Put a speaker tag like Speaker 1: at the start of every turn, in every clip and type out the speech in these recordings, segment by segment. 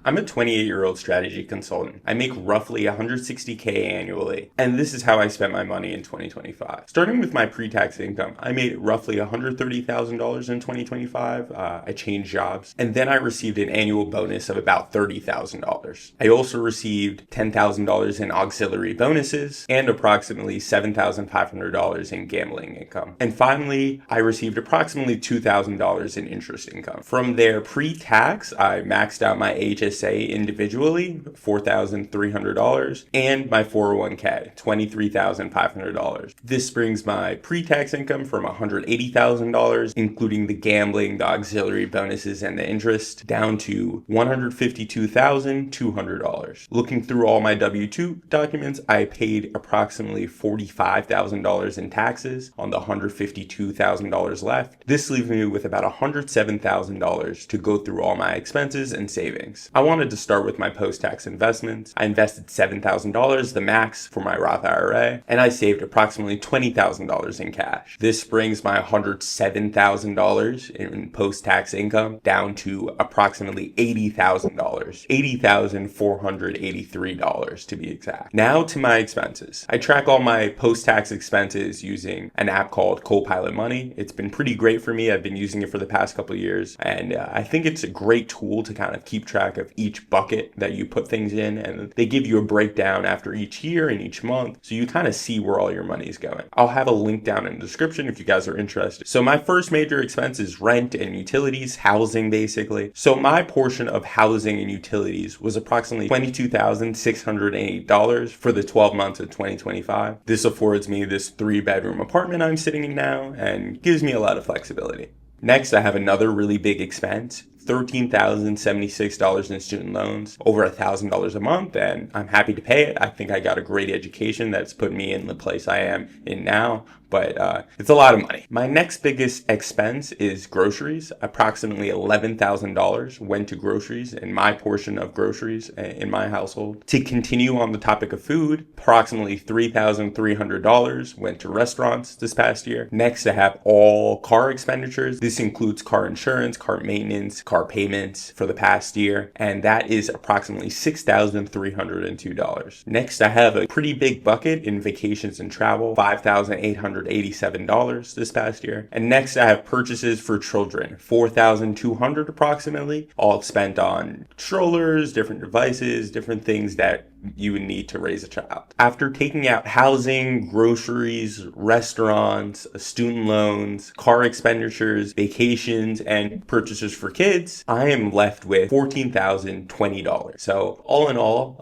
Speaker 1: I'm a 28-year-old strategy consultant. I make roughly $160K annually, and this is how I spent my money in 2025. Starting with my pre-tax income, I made roughly $130,000 in 2025. I changed jobs, and then I received an annual bonus of about $30,000. I also received $10,000 in auxiliary bonuses and approximately $7,500 in gambling income. And finally, I received approximately $2,000 in interest income. From there, pre-tax, I maxed out my HSA individually, $4,300, and my 401k, $23,500. This brings my pre-tax income from $180,000, including the gambling, the auxiliary bonuses, and the interest, down to $152,200. Looking through all my W-2 documents, I paid approximately $45,000 in taxes on the $152,000 left. This leaves me with about $107,000 to go through all my expenses and savings. I wanted to start with my post-tax investments. I invested $7,000, the max for my Roth IRA, and I saved approximately $20,000 in cash. This brings my $107,000 in post-tax income down to approximately $80,000, $80,483 to be exact. Now to my expenses. I track all my post-tax expenses using an app called Copilot Money. It's been pretty great for me. I've been using it for the past couple of years, and I think it's a great tool to kind of keep track of each bucket that you put things in, and they give you a breakdown after each year and each month, so you kind of see where all your money is going. I'll have a link down in the description if you guys are interested. So my first major expense is rent and utilities, housing basically. So my portion of housing and utilities was approximately $22,608 for the 12 months of 2025. This affords me this 3-bedroom apartment I'm sitting in now and gives me a lot of flexibility. Next, I have another really big expense, $13,076 in student loans, over $1,000 a month, and I'm happy to pay it. I think I got a great education that's put me in the place I am in now, but it's a lot of money. My next biggest expense is groceries. Approximately $11,000 went to groceries in my portion of groceries in my household. To continue on the topic of food, approximately $3,300 went to restaurants this past year. Next, I have all car expenditures. This includes car insurance, car maintenance, car payments for the past year, and that is approximately $6,302. Next, I have a pretty big bucket in vacations and travel, $5,887 this past year. And next, I have purchases for children, $4,200 approximately, all spent on strollers, different devices, different things that you would need to raise a child. After taking out housing, groceries, restaurants, student loans, car expenditures, vacations, and purchases for kids, I am left with $14,020. So all in all,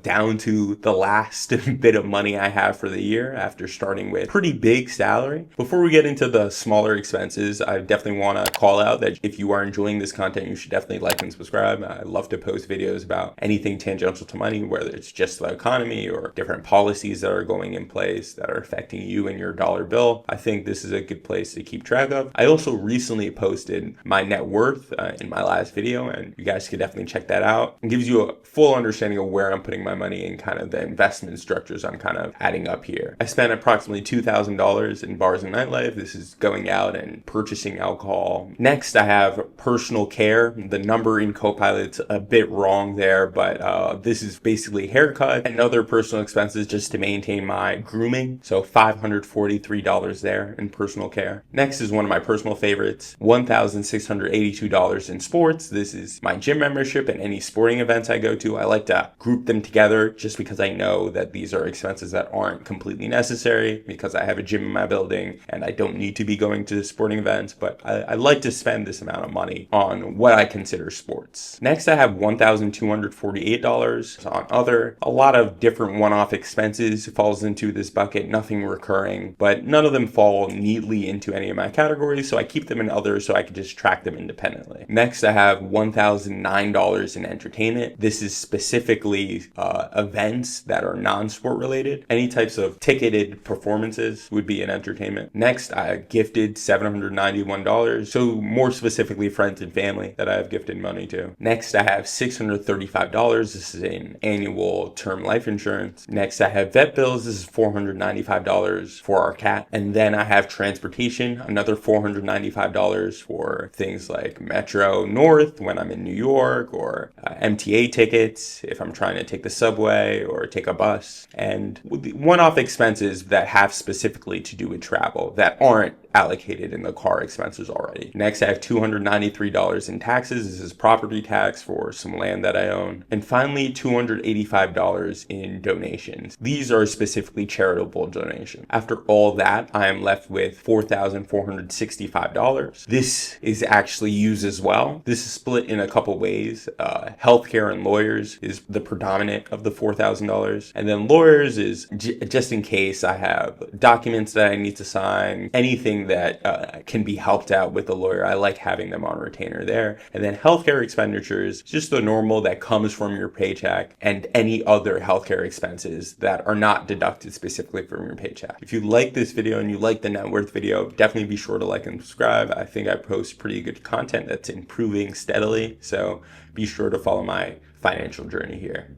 Speaker 1: down to the last bit of money I have for the year after starting with pretty big salary. Before we get into the smaller expenses, I definitely want to call out that if you are enjoying this content, you should definitely like and subscribe. I love to post videos about anything tangential to money, whether it's just the economy or different policies that are going in place that are affecting you and your dollar bill. I think this is a good place to keep track of. I also recently posted my net worth in my last video, and you guys could definitely check that out. It gives you a full understanding of where I'm putting my money and kind of the investment structures I'm kind of adding up here. I spent approximately $2,000 in bars and nightlife. This is going out and purchasing alcohol. Next, I have personal care. The number in Copilot's a bit wrong there, but this is basically haircut and other personal expenses just to maintain my grooming. So $543 there in personal care. Next is one of my personal favorites, $1,682 in sports. This is my gym membership and any sporting events I go to. I like to group them together just because I know that these are expenses that aren't completely necessary because I have a gym in my building and I don't need to be going to sporting events, but I like to spend this amount of money on what I consider sports. Next, I have $1,248 on other. A lot of different one-off expenses falls into this bucket, nothing recurring, but none of them fall neatly into any of my categories, so I keep them in others so I can just track them independently. Next, I have $1,009 in entertainment. This is specifically events that are non-sport related. Any types of ticketed performances would be in entertainment. Next, I gifted $791, so more specifically friends and family that I have gifted money to. Next, I have $635. This is an annual term life insurance. Next, I have vet bills. This is $495 for our cat. And then I have transportation, another $495 for things like Metro Metro North when I'm in New York, or MTA tickets if I'm trying to take the subway or take a bus, and one-off expenses that have specifically to do with travel that aren't allocated in the car expenses already. Next, I have $293 in taxes. This is property tax for some land that I own. And finally, $285 in donations. These are specifically charitable donations. After all that, I am left with $4,465. This is actually used as well. This is split in a couple ways. Healthcare and lawyers is the predominant of the $4,000. And then lawyers is just in case I have documents that I need to sign, anything that can be helped out with a lawyer. I like having them on retainer there. And then healthcare expenditures, just the normal that comes from your paycheck, and any other healthcare expenses that are not deducted specifically from your paycheck. If you like this video and you like the net worth video, definitely be sure to like and subscribe. I think I post pretty good content that's improving steadily. So be sure to follow my financial journey here.